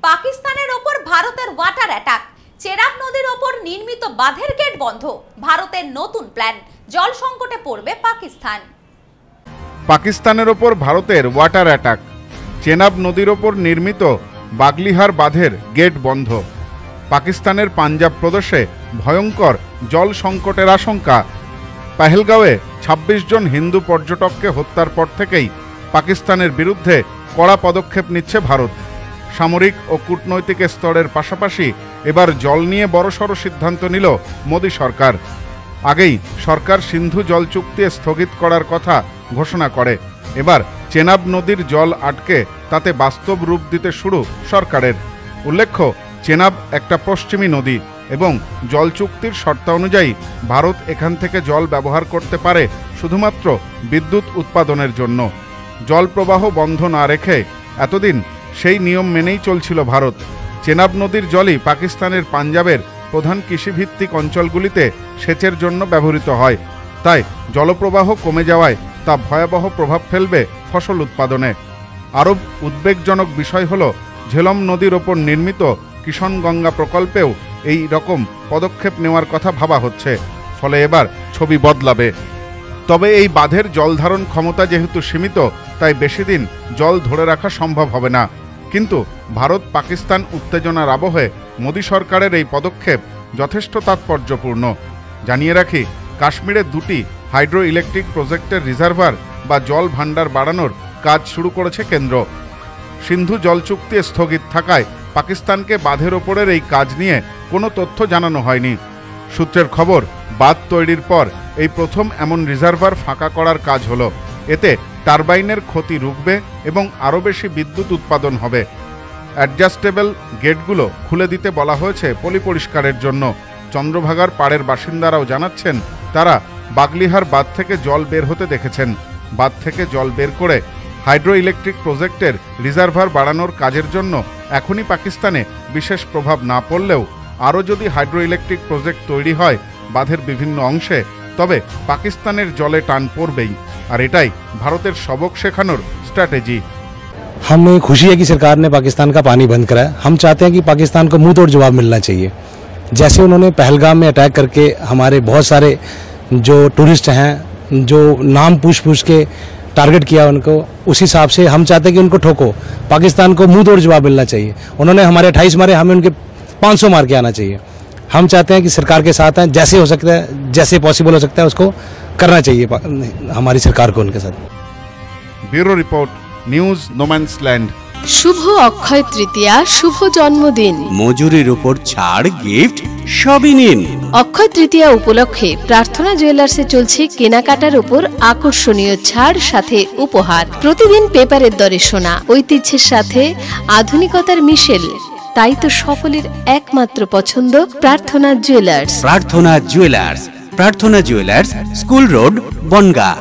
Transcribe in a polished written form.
পাকিস্তানের ওপর ভারতের ওয়াটার অ্যাটাক, চেনাব নদীর ওপর নির্মিত বাঁধের গেট বন্ধ, ভারতের নতুন প্ল্যান, জল সংকটে পড়বে পাকিস্তান। পাকিস্তানের ওপর ভারতের ওয়াটার অ্যাটাক, চেনাব নদীর ওপর নির্মিত বাগলিহার বাঁধের গেট বন্ধ, পাকিস্তানের পাঞ্জাব প্রদেশে ভয়ঙ্কর জল সংকটের আশঙ্কা। পেহেলগাঁওয়ে ২৬ জন হিন্দু পর্যটককে হত্যার পর থেকেই পাকিস্তানের বিরুদ্ধে কড়া পদক্ষেপ নিচ্ছে ভারত। সামরিক ও কূটনৈতিক স্তরের পাশাপাশি এবার জল নিয়ে বড়সড় সিদ্ধান্ত নিল মোদী সরকার। আগেই সরকার সিন্ধু জল চুক্তি স্থগিত করার কথা ঘোষণা করে। এবার চেনাব নদীর জল আটকে তাতে বাস্তব রূপ দিতে শুরু সরকারের। উল্লেখ্য, চেনাব একটা পশ্চিমী নদী এবং জল চুক্তির শর্তানুযায়ী ভারত এখান থেকে জল ব্যবহার করতে পারে শুধুমাত্র বিদ্যুৎ উৎপাদনের জন্য। জল প্রবাহ বন্ধ না রেখে এতদিন সেই নিয়ম মেনেই চলছিল ভারত। চেনাব নদীর জলই পাকিস্তানের পাঞ্জাবের প্রধান কৃষিভিত্তিক অঞ্চলগুলিতে সেচের জন্য ব্যবহৃত হয়। তাই জলপ্রবাহ কমে যাওয়ায় তা ভয়াবহ প্রভাব ফেলবে ফসল উৎপাদনে। আরও উদ্বেগজনক বিষয় হল ঝেলম নদীর ওপর নির্মিত কিষণগঙ্গা প্রকল্পেও এই রকম পদক্ষেপ নেওয়ার কথা ভাবা হচ্ছে। ফলে এবার ছবি বদলাবে। তবে এই বাঁধের জলধারণ ক্ষমতা যেহেতু সীমিত, তাই বেশি দিন জল ধরে রাখা সম্ভব হবে না। কিন্তু ভারত পাকিস্তান উত্তেজনার আবহে মোদী সরকারের এই পদক্ষেপ যথেষ্ট তাৎপর্যপূর্ণ। জানিয়ে রাখি, কাশ্মীরে দুটি হাইড্রো ইলেকট্রিক প্রজেক্টের রিজার্ভার বা জল ভাণ্ডার বাড়ানোর কাজ শুরু করেছে কেন্দ্র। সিন্ধু জল চুক্তি স্থগিত থাকায় পাকিস্তানকে বাঁধের ওপরের এই কাজ নিয়ে কোনো তথ্য জানানো হয়নি। সূত্রের খবর, বাঁধ তৈরির পর এই প্রথম এমন রিজার্ভার ফাঁকা করার কাজ হলো। এতে টারবাইনের ক্ষতি রুখবে এবং আরও বেশি বিদ্যুৎ উৎপাদন হবে। অ্যাডজাস্টেবল গেটগুলো খুলে দিতে বলা হয়েছে পলি পরিষ্কারের জন্য। চন্দ্রভাগার পাড়ের বাসিন্দারাও জানাচ্ছেন, তারা বাগলিহার বাঁধ থেকে জল বের হতে দেখেছেন। বাঁধ থেকে জল বের করে হাইড্রো ইলেকট্রিক প্রজেক্টের রিজার্ভার বাড়ানোর কাজের জন্য এখনই পাকিস্তানে বিশেষ প্রভাব না পড়লেও আরও যদি হাইড্রো ইলেকট্রিক প্রজেক্ট তৈরি হয় বাঁধের বিভিন্ন অংশে, তবে পাকিস্তানের জলে টান পড়বেই। আর এটাই ভারতের সবক শেখানোর স্ট্র্যাটেজি। हमें खुशी है कि सरकार ने पाकिस्तान का पानी बंद करा है। हम चाहते हैं कि पाकिस्तान को मुंह तोड़ जवाब मिलना चाहिए। जैसे उन्होंने पहलगाम में अटैक करके हमारे बहुत सारे जो टूरिस्ट हैं, जो नाम पूछ के टारगेट किया उनको, उस हिसाब से हम चाहते हैं कि उनको ठोको। पाकिस्तान को मुंह तोड़ जवाब मिलना चाहिए। उन्होंने हमारे 28 मारे, हमें उनके 500 मार के आना चाहिए। हम चाहते हैं कि सरकार के साथ हैं, जैसे हो सकता है, जैसे पॉसिबल हो सकता है उसको करना चाहिए हमारी सरकार को उनके साथ। Bureau report, news no man's land. শুভ অক্ষয় তৃতীয়া, শুভ জন্মদিন, মজুরির উপর ছাড়, গিফট সবই নিন। অক্ষয় তৃতীয়া উপলক্ষে প্রার্থনা জুয়েলার্সে চলছে কেনাকাটার উপর আকর্ষণীয় ছাড়, সাথে উপহার। প্রতিদিন পেপারের দরে সোনা, ঐতিহ্যের সাথে আধুনিকতার মিশেল। তাই তো সকলের একমাত্র পছন্দ প্রার্থনা জুয়েলার্স। প্রার্থনা জুয়েলার্স, প্রার্থনা জুয়েলার্স, স্কুল রোড, বনগাঁ।